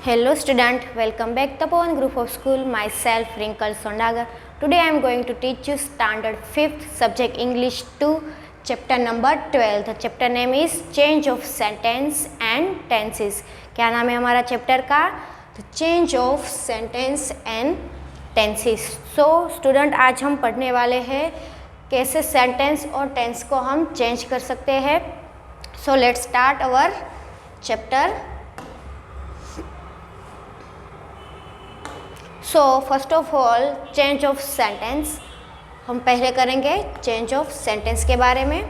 Hello student, welcome back to Tapovan Group of School. Myself Wrinkle Sondagar. Today I am going to teach you standard 5th subject English 2 chapter number 12. The chapter name is change of sentence and tenses. क्या नाम है हमारा chapter का? The change of sentence and tenses. So student आज हम पढ़ने वाले हैं कैसे सेंटेंस और टेंस को हम चेंज कर सकते हैं. So let's start our chapter. So first of all change of sentence हम पहले करेंगे चेंज ऑफ सेंटेंस के बारे में.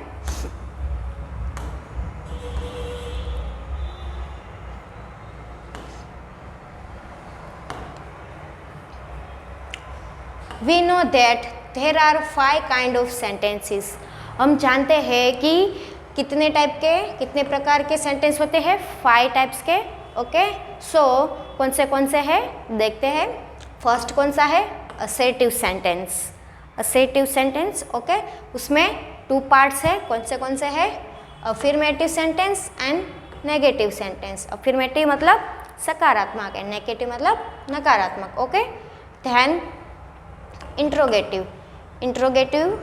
We know that there are 5 kind of sentences. हम जानते हैं कि कितने टाइप के कितने प्रकार के सेंटेंस होते हैं, 5 टाइप्स के. ओके सो कौन से हैं देखते हैं. फर्स्ट कौन सा है? Assertive sentence. Assertive sentence okay उसमें 2 पार्ट्स है. कौन से है? Affirmative sentence and negative sentence. Affirmative मतलब सकारात्मक है, नेगेटिव मतलब नकारात्मक. ओके ध्यान. इंट्रोगेटिव. इंट्रोगेटिव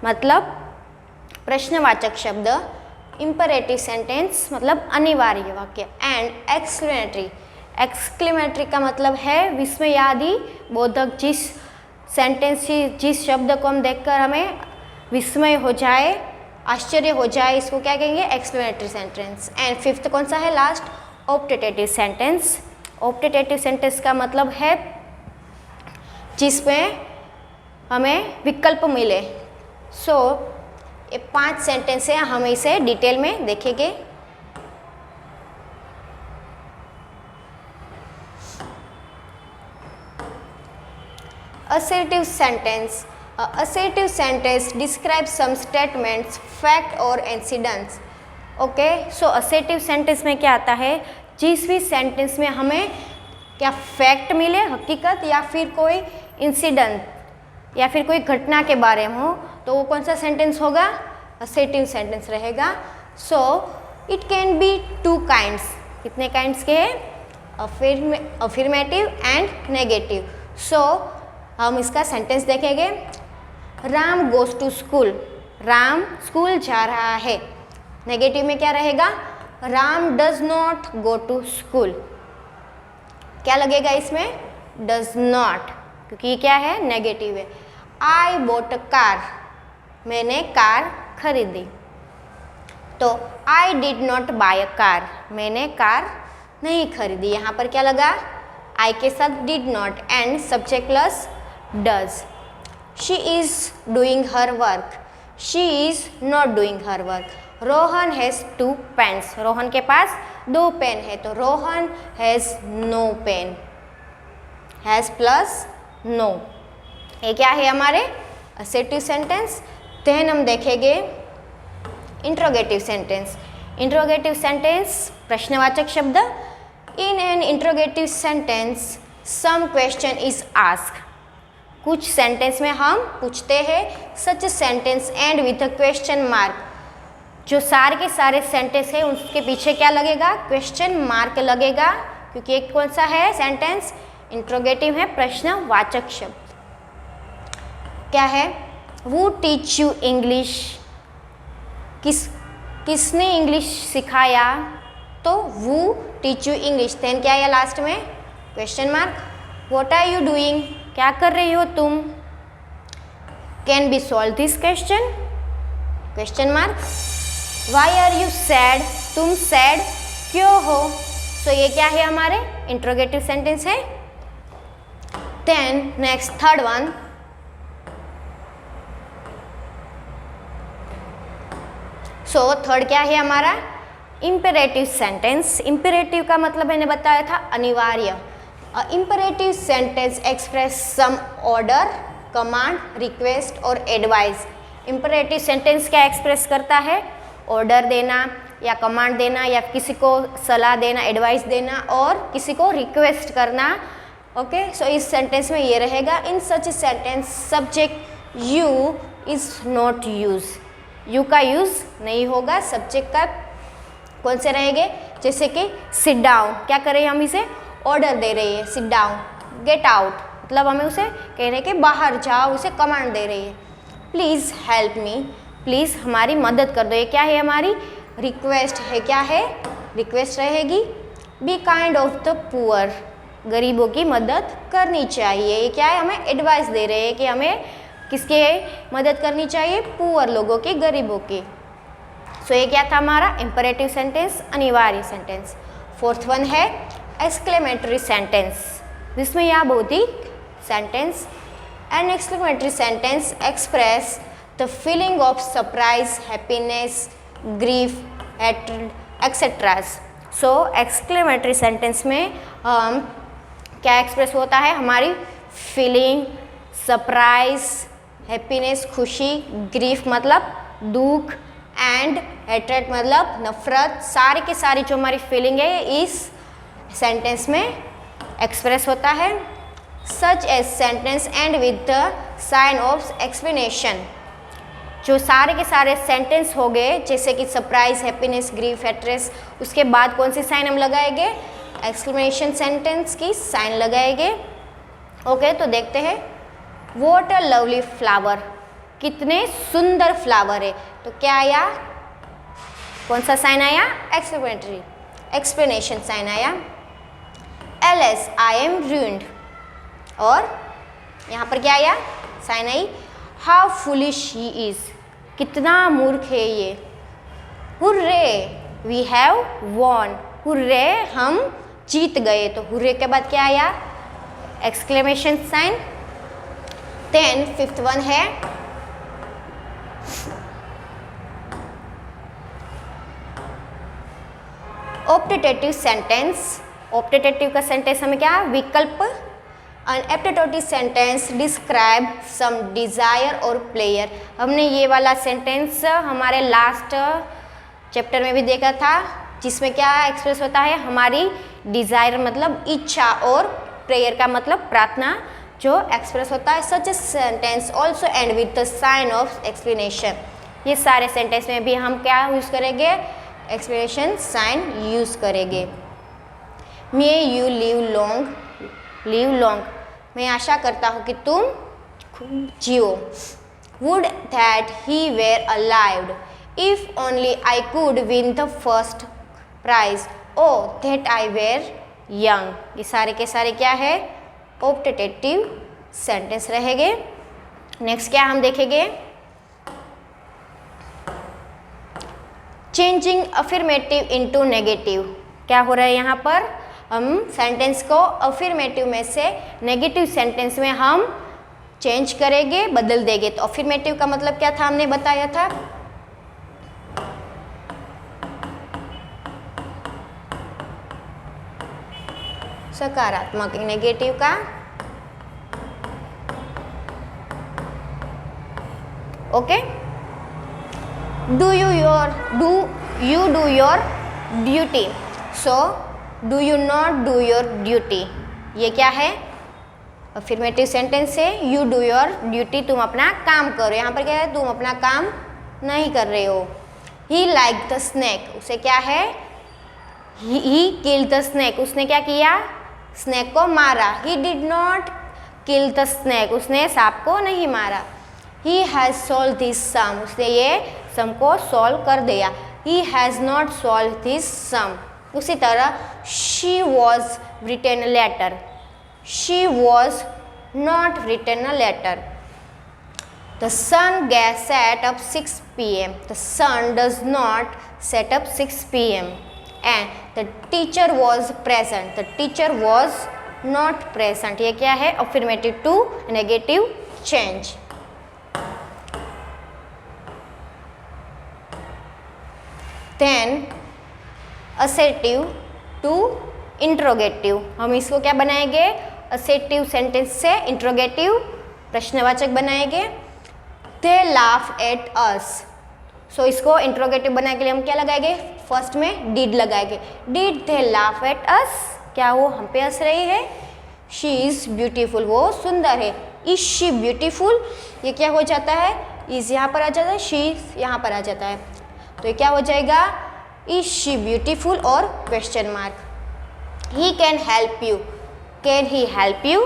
मतलब प्रश्नवाचक शब्द. इंपरेटिव सेंटेंस मतलब अनिवार्य वाक्य. And exclamatory. एक्सक्लेमेटरी का मतलब है विस्मयादि बोधक. जिस सेंटेंस जिस शब्द को हम देखकर हमें विस्मय हो जाए, आश्चर्य हो जाए, इसको क्या कहेंगे? Exclamatory sentence. एंड फिफ्थ कौन सा है? Last optative sentence. Optative sentence का मतलब है जिसमें हमें विकल्प मिले. सो ये 5 सेंटेंस है, हम इसे डिटेल में देखेंगे. Assertive sentence. Assertive sentence describes some statements, fact or incidents. Okay, so assertive sentence में क्या आता है? जिस भी सेंटेंस में हमें क्या फैक्ट मिले, हकीकत, या फिर कोई इंसिडेंट या फिर कोई घटना के बारे में हो, तो वो कौन सा सेंटेंस होगा? असर्टिव सेंटेंस रहेगा. So it can be 2 kinds. कितने काइंड्स के हैं? Affirmative and negative. सो हम इसका सेंटेंस देखेंगे. Ram goes to school. Ram school जा रहा है. नेगेटिव में क्या रहेगा? Ram does not go to school. क्या लगेगा इसमें? डज नॉट, क्योंकि ये क्या है? नेगेटिव है. I bought a car. मैंने कार खरीदी. तो I did not buy a car. मैंने कार नहीं खरीदी. यहाँ पर क्या लगा? आई के साथ did not and subject plus does. She is doing her work. She is not doing her work. Rohan has 2 pens. Rohan के पास 2 पेन है, तो Rohan has no pen. has plus no. ये क्या है हमारे असर्टिव सेंटेंस. देन हम देखेंगे इंट्रोगेटिव सेंटेंस. इंट्रोगेटिव सेंटेंस प्रश्नवाचक शब्द. In an interrogative sentence some question is asked. कुछ सेंटेंस में हम पूछते हैं. Such sentence end with a question mark. जो सारे के सारे सेंटेंस है उसके पीछे क्या लगेगा? क्वेश्चन मार्क लगेगा, क्योंकि एक कौन सा है सेंटेंस? इंट्रोगेटिव है, प्रश्नवाचक शब्द. क्या है? वो टीच यू इंग्लिश. किसने इंग्लिश सिखाया? तो वो टीच यू इंग्लिश. देन क्या है लास्ट में? Question mark. What are you doing. क्या कर रही हो तुम? Can be solve this question? Question mark. Why are you sad. तुम सैड क्यों हो? सो ये क्या है? हमारे इंट्रोगेटिव सेंटेंस है. Then next third one. So third क्या है हमारा? Imperative sentence. इंपेरेटिव का मतलब मैंने बताया था अनिवार्य. Imperative sentence express some order, command, request और advice. Imperative sentence क्या एक्सप्रेस करता है? ऑर्डर देना या कमांड देना या किसी को सलाह देना, एडवाइस देना और किसी को रिक्वेस्ट करना. ओके सो इस सेंटेंस में ये रहेगा. In such sentence subject you is not use. You का यूज नहीं होगा. सब्जेक्ट का कौन से रहेंगे? जैसे कि सिट डाउन, क्या कर रहे हैं हम इसे ऑर्डर दे रहे हैं, सिट डाउन, गेट आउट मतलब हमें उसे कह रहे हैं कि बाहर जाओ, उसे कमांड दे रही है। प्लीज़ हेल्प मी, प्लीज़ हमारी मदद कर दो, ये क्या है हमारी रिक्वेस्ट है, क्या है रिक्वेस्ट रहेगी। Be kind of the poor, गरीबों की मदद करनी चाहिए, ये क्या है हमें एडवाइस दे रहे हैं कि हमें किसके मदद करनी चाहिए, पुअर लोगों की, गरीबों की। सो ये क्या था हमारा इंपरेटिव सेंटेंस, अनिवार्य सेंटेंस। फोर्थ वन है एक्सक्लेमेटरी सेंटेंस, जिसमें यह बौद्धिक sentence. An exclamatory sentence express the feeling of surprise, happiness, grief, etcetera. So exclamatory sentence में क्या एक्सप्रेस होता है, हमारी फीलिंग, सरप्राइज, हैप्पीनेस खुशी, ग्रीफ मतलब दुख, एंड हेट्रेड मतलब नफरत, सारी की सारी जो हमारी फीलिंग है इस सेंटेंस में एक्सप्रेस होता है। Such as sentence end with the sign of explanation, जो सारे के सारे सेंटेंस हो गए जैसे कि सरप्राइज, हैप्पीनेस, ग्रीफ, हेट्रेस, उसके बाद कौन सी साइन हम लगाएंगे, एक्सक्लेमेशन सेंटेंस की साइन लगाएंगे। ओके, तो देखते हैं। व्हाट अ लवली फ्लावर, कितने सुंदर फ्लावर है, तो क्या आया, कौन सा साइन आया, एक्सक्लेमेटरी एक्सप्लेनेशन साइन आया। एलएस आई एम रूइंड, और यहाँ पर क्या आया, साइन आई हाउ फुलिश ही इज, कितना मूर्ख है ये। Hurray we have won, hurray हम जीत गए, तो हुर्रे के बाद क्या आया, exclamation sign. Then fifth one है ऑप्टेटिव सेंटेंस। ऑप्टेटिव का सेंटेंस हमें क्या, विकल्प। An aptitude sentence describe some desire or prayer, हमने ये वाला सेंटेंस हमारे लास्ट चैप्टर में भी देखा था, जिसमें क्या एक्सप्रेस होता है, हमारी डिज़ायर मतलब इच्छा और प्रेयर का मतलब प्रार्थना, जो एक्सप्रेस होता है। Such a sentence also end with the sign of explanation, ये सारे सेंटेंस में भी हम क्या यूज़ करेंगे, एक्सप्लेनेशन साइन यूज़ करेंगे। मे यू लिव लॉन्ग, मैं आशा करता हूँ कि तुम जियो। Would that he were alive, if only I could win the first prize, oh that I were young. ये सारे के सारे क्या है, ऑप्टेटिव सेंटेंस रहेंगे। नेक्स्ट क्या हम देखेंगे, चेंजिंग अफर्मेटिव इनटू नेगेटिव। क्या हो रहा है यहाँ पर, हम सेंटेंस को अफर्मेटिव में से नेगेटिव सेंटेंस में हम चेंज करेंगे, बदल देंगे। तो अफर्मेटिव का मतलब क्या था, हमने बताया था, सकारात्मक। नेगेटिव का okay, do you do your duty, so do you not do your duty, ये क्या है, अफर्मेटिव सेंटेंस है। यू डू योर ड्यूटी, तुम अपना काम करो, यहाँ पर क्या है, तुम अपना काम नहीं कर रहे हो। ही लाइक द स्नेक, उसे क्या है, ही किल द स्नेक, उसने क्या किया, स्नेक को मारा। He did not kill the snake, उसने सांप को नहीं मारा। He has solve this sum, उसने ये सम को सॉल्व कर दिया। He has not solve this sum. उसी तरह she was written a letter, she was not written a letter. The sun set up 6 PM, the sun does not set up 6 PM. And the teacher was present, the teacher was not present. ये क्या है, affirmative to negative change. Then assertive to interrogative, हम इसको क्या बनाएंगे, assertive sentence से interrogative प्रश्नवाचक बनाएंगे। They laugh at us, सो इसको इंट्रोगेटिव बनाने के लिए हम क्या लगाएंगे, फर्स्ट में डिड लगाएंगे। Did they laugh at us, क्या वो हम पे हंस रही है। शी इज़ ब्यूटीफुल, वो सुंदर है। इज शी ब्यूटीफुल, ये क्या हो जाता है, इज यहाँ पर आ जाता है, शी यहाँ पर आ जाता है, तो ये क्या हो जाएगा, इज शी ब्यूटीफुल और question mark. He can help you. Can he help you?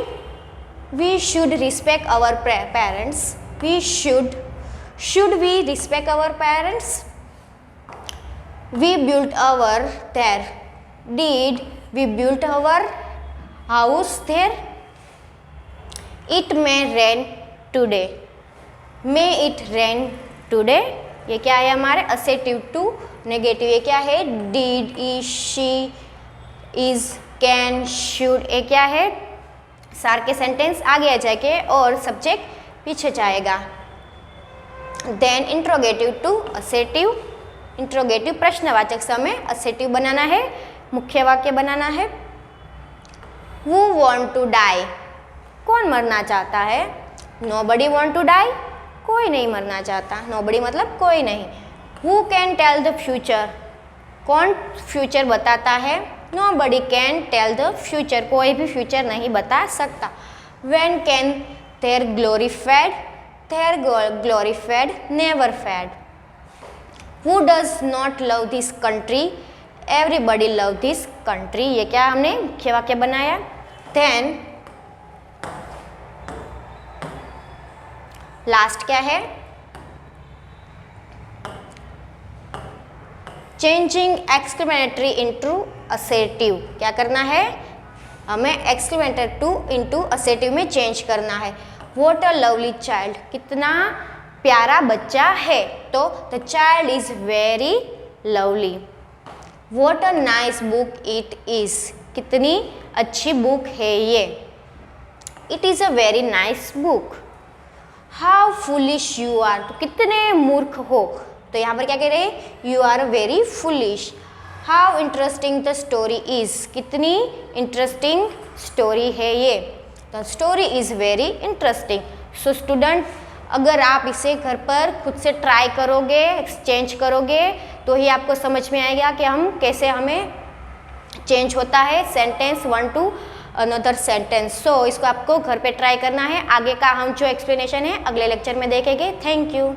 We should respect our parents. We should we respect our parents? We built our there. Did we build our house there? It may rain today. May it rain today? ये क्या है हमारे assertive to negative. ये क्या है? Did, is, she, is, can, should. ये क्या है? सार के सेंटेंस आगे आ जाएंगे और सब्जेक्ट पीछे जाएगा. Then interrogative to assertive. Interrogative प्रश्नवाचक समय असेटिव बनाना है, मुख्य वाक्य बनाना है. Who want to die? कौन मरना चाहता है? Nobody want to die. कोई नहीं मरना चाहता. Nobody मतलब कोई नहीं. Who can tell the future? कौन फ्यूचर बताता है? Nobody can tell the future. कोई भी फ्यूचर नहीं बता सकता. When can their glory fade? Their glory fade, never fade. Who does not love this country? Everybody love this country. ये क्या हमने मुख्य वाक्य बनाया. Then लास्ट क्या है? Changing exclamatory into assertive. क्या करना है? हमें exclamatory to into assertive में चेंज करना है. What a lovely child. कितना प्यारा बच्चा है. तो the child is very lovely. What a nice book it is. कितनी अच्छी बुक है ये. It is a very nice book. How foolish you are. तो कितने मूर्ख हो. तो यहाँ पर क्या कह रहे हैं? You are very foolish. How interesting the story is. कितनी इंटरेस्टिंग स्टोरी है ये. The story is very interesting. So student, अगर आप इसे घर पर खुद से ट्राई करोगे, एक्सचेंज करोगे, तो ही आपको समझ में आएगा कि कैसे हमें चेंज होता है sentence one to another sentence. So इसको आपको घर पे ट्राई करना है. आगे का हम जो एक्सप्लेनेशन है अगले लेक्चर में देखेंगे. Thank you.